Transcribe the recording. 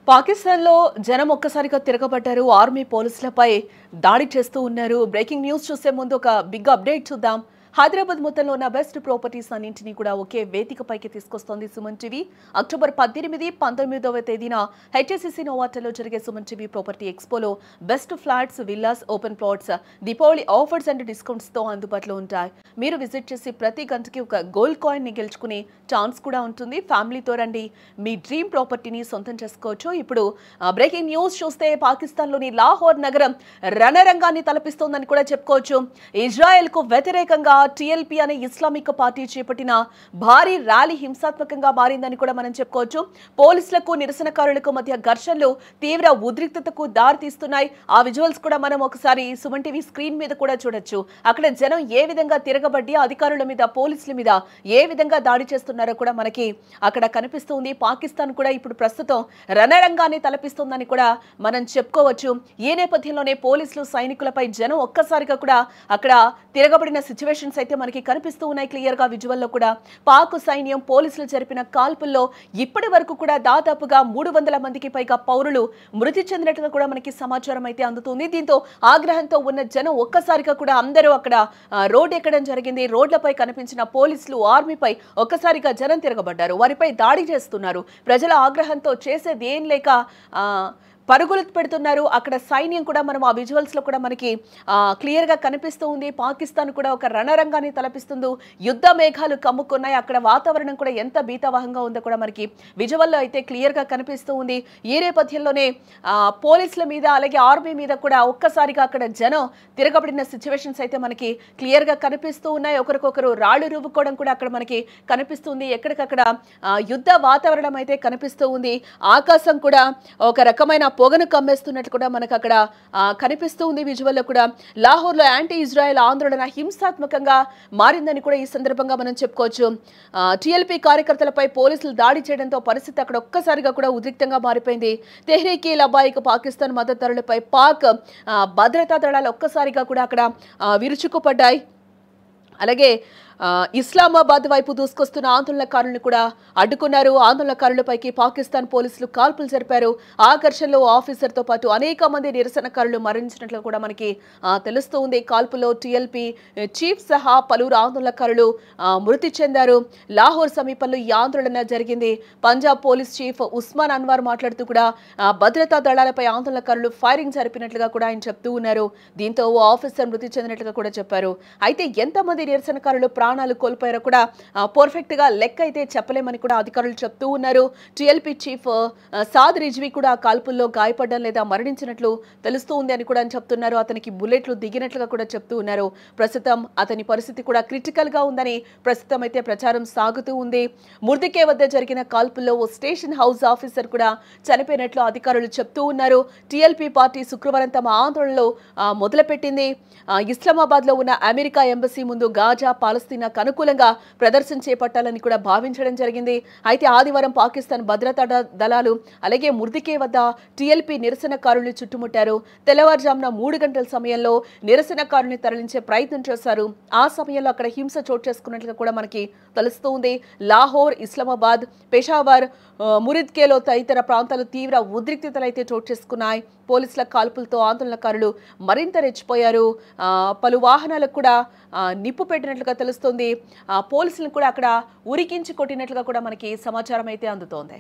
పాకిస్తాన్‌లో జనం ఒక్కసారిగా తిరగబడ్డారు. ఆర్మీ పోలీసులపై దాడి చేస్తూ ఉన్నారు. బ్రేకింగ్ న్యూస్ చూసే ముందు ఒక బిగ్ అప్డేట్ చూద్దాం. హైదరాబాద్ మొత్తంలో ఉన్న బెస్ట్ ప్రాపర్టీస్ అన్నింటినీ కూడా ఒకే వేదికపైకి తీసుకొస్తోంది సుమన్ టీవీ. అక్టోబర్ 18, 19వ తేదీన హెచ్ఎస్సిసి నోవాటలో జరిగే సుమన్ టీవీ ప్రాపర్టీ ఎక్స్పోలో best flats, villas, open plots, Deepavali offers and discounts తో అందుబాటులో ఉంటాయి. మీరు విజిట్ చేసి ప్రతి గంటకి ఒక గోల్డ్ కాయిన్ ని గెలుచుకునే ఛాన్స్ కూడా ఉంటుంది. ఫ్యామిలీతో రండి, మీ డ్రీమ్ ప్రాపర్టీని సొంతం చేసుకోవచ్చు. ఇప్పుడు బ్రేకింగ్ న్యూస్ చూస్తే పాకిస్తాన్లోని లాహోర్ నగరం రణరంగాన్ని తలపిస్తోందని కూడా చెప్పుకోవచ్చు. ఇజ్రాయెల్ కు వ్యతిరేకంగా టీఎల్పీ అనే ఇస్లామిక్ పార్టీ చేపట్టిన భారీ ర్యాలీ హింసాత్మకంగా మారిందని కూడా మనం చెప్పుకోవచ్చు. పోలీసులకు నిరసనకారులకు మధ్య ఘర్షణలు తీవ్ర ఉద్రిక్తతకు దారితీస్తున్నాయి. ఆ విజువల్స్ కూడా మనం ఒకసారి సుమన్ టీవీ స్క్రీన్ మీద కూడా చూడొచ్చు. అక్కడ జనం ఏ విధంగా తిరగబడి అధికారుల మీద, పోలీసుల మీద ఏ విధంగా దాడి చేస్తున్నారో కూడా మనకి అక్కడ కనిపిస్తుంది. పాకిస్తాన్ కూడా ఇప్పుడు ప్రస్తుతం రణరంగాన్ని తలపిస్తుందని కూడా మనం చెప్పుకోవచ్చు. ఈ నేపథ్యంలోనే పోలీసులు, సైనికులపై జనం ఒక్కసారిగా కూడా అక్కడ తిరగబడిన సిచ్యువేషన్స్ అయితే మనకి కనిపిస్తూ ఉన్నాయి. క్లియర్ గా విజువల్లో కూడా పాక్ సైన్యం పోలీసులు జరిపిన కాల్పుల్లో ఇప్పటి వరకు కూడా దాదాపుగా 300 మందికి పైగా పౌరులు మృతి చెందినట్టుగా కూడా మనకి సమాచారం అయితే అందుతుంది. దీంతో ఆగ్రహంతో ఉన్న జనం ఒక్కసారిగా కూడా అందరూ అక్కడ రోడ్ ఎక్కడం జరిగింది. రోడ్లపై కనిపించిన పోలీసులు, ఆర్మీపై ఒక్కసారిగా జనం తిరగబడ్డారు. వారిపై దాడి చేస్తున్నారు. ప్రజల ఆగ్రహంతో చేసేది ఏం లేక పరుగులు పెడుతున్నారు. అక్కడ సైన్యం కూడా మనం ఆ విజువల్స్ లో కూడా మనకి క్లియర్ గా కనిపిస్తూ ఉంది. పాకిస్తాన్ కూడా ఒక రణరంగాన్ని తలపిస్తుంది. యుద్ధ మేఘాలు కమ్ముకున్నాయి. అక్కడ వాతావరణం కూడా ఎంత భీతావహంగా ఉందో కూడా మనకి విజువల్లో అయితే క్లియర్ గా కనిపిస్తూ ఉంది. ఈ నేపథ్యంలోనే పోలీసుల మీద, అలాగే ఆర్మీ మీద కూడా ఒక్కసారిగా అక్కడ జనం తిరగబడిన సిచ్యువేషన్స్ అయితే మనకి క్లియర్ గా కనిపిస్తూ ఉన్నాయి. ఒకరికొకరు రాళ్లు రువ్వుకోవడం కూడా అక్కడ మనకి కనిపిస్తుంది. ఎక్కడికక్కడ యుద్ధ వాతావరణం అయితే కనిపిస్తూ ఉంది. ఆకాశం కూడా ఒక రకమైన పొగను కమ్మేస్తున్నట్టు కూడా మనకు అక్కడ కనిపిస్తూ ఉంది. విజువల్లో కూడా లాహోర్లో యాంటీ ఇజ్రాయెల్ ఆందోళన హింసాత్మకంగా మారిందని కూడా ఈ సందర్భంగా మనం చెప్పుకోవచ్చు. టీఎల్పీ కార్యకర్తలపై పోలీసులు దాడి చేయడంతో పరిస్థితి అక్కడ ఒక్కసారిగా కూడా ఉద్రిక్తంగా మారిపోయింది. తెహ్రీక్ ఈ లబాయిక్ పాకిస్తాన్ మద్దతుదారులపై పాక్ భద్రతా దళాలు ఒక్కసారిగా కూడా అక్కడ విరుచుకుపడ్డాయి. అలాగే ఇస్లామాబాద్ వైపు దూసుకొస్తున్న ఆందోళనకారులను కూడా అడ్డుకున్నారు. ఆందోళనకారులపైకి పాకిస్తాన్ పోలీసులు కాల్పులు జరిపారు. ఆ ఘర్షణలో ఆఫీసర్తో పాటు అనేక మంది నిరసనకారులు మరణించినట్లు కూడా మనకి తెలుస్తూ ఉంది. కాల్పులో టీఎల్పీ చీఫ్ సహా పలువురు ఆందోళనకారులు మృతి చెందారు. లాహోర్ సమీపంలో ఈ ఆందోళన జరిగింది. పంజాబ్ పోలీస్ చీఫ్ ఉస్మాన్ అన్వర్ మాట్లాడుతూ కూడా భద్రతా దళాలపై ఆందోళనకారులు ఫైరింగ్ జరిపినట్లుగా కూడా ఆయన చెప్తూ ఉన్నారు. దీంతో ఓ ఆఫీసర్ మృతి చెందినట్లుగా కూడా చెప్పారు. అయితే ఎంతమంది నిరసనకారులు ప్రాణాలు కోల్పోయారో కూడా పర్ఫెక్ట్ గా లెక్క అయితే చెప్పలేమని కూడా అధికారులు చెప్తూ ఉన్నారు. టీఎల్పీ చీఫ్ సాద్ రిజ్వీ కూడా కాల్పుల్లో గాయపడడం లేదా మరణించినట్లు తెలుస్తూ ఉంది అని కూడా చెప్తున్నారు. అతనికి బుల్లెట్లు దిగినట్లుగా కూడా చెప్తూ ఉన్నారు. ప్రస్తుతం అతని పరిస్థితి కూడా క్రిటికల్ గా ఉందని ప్రస్తుతం అయితే ప్రచారం సాగుతూ ఉంది. ముర్దికే వద్ద జరిగిన కాల్పుల్లో ఓ స్టేషన్ హౌస్ ఆఫీసర్ కూడా చనిపోయినట్లు అధికారులు చెప్తూ ఉన్నారు. టీఎల్పీ పార్టీ శుక్రవారం తమ ఆందోళనలో మొదలుపెట్టింది. ఇస్లామాబాద్ లో ఉన్న అమెరికా ఎంబసీ ముందు గాజా, పాలస్తీనాకు అనుకూలంగా ప్రదర్శన చేపట్టాలని కూడా భావించడం జరిగింది. అయితే ఆదివారం పాకిస్తాన్ భద్రతా దళాలు అలాగే ముర్దికే వద్ద టీఎల్పీ నిరసనకారులు చుట్టుముట్టారు. తెల్లవారుజామున 3 గంటల సమయంలో నిరసనకారుల్ని తరలించే ప్రయత్నం చేశారు. ఆ సమయంలో అక్కడ హింస చోటు చేసుకున్నట్లుగా కూడా మనకి తెలుస్తూ ఉంది. లాహోర్, ఇస్లామాబాద్, పెషావర్, మురిద్కేలో తదితర ప్రాంతాలు తీవ్ర ఉద్రిక్తతలు అయితే చోటు చేసుకున్నాయి. పోలీసుల కాల్పులతో ఆందోళనకారులు మరింత రెచ్చిపోయారు. పలు వాహనాలకు కూడా నిప్పు పెట్టినట్లుగా తెలుస్తుంది. పోలీసులను కూడా అక్కడ ఉరికించి కొట్టినట్లుగా కూడా మనకి సమాచారం అయితే అందుతోంది.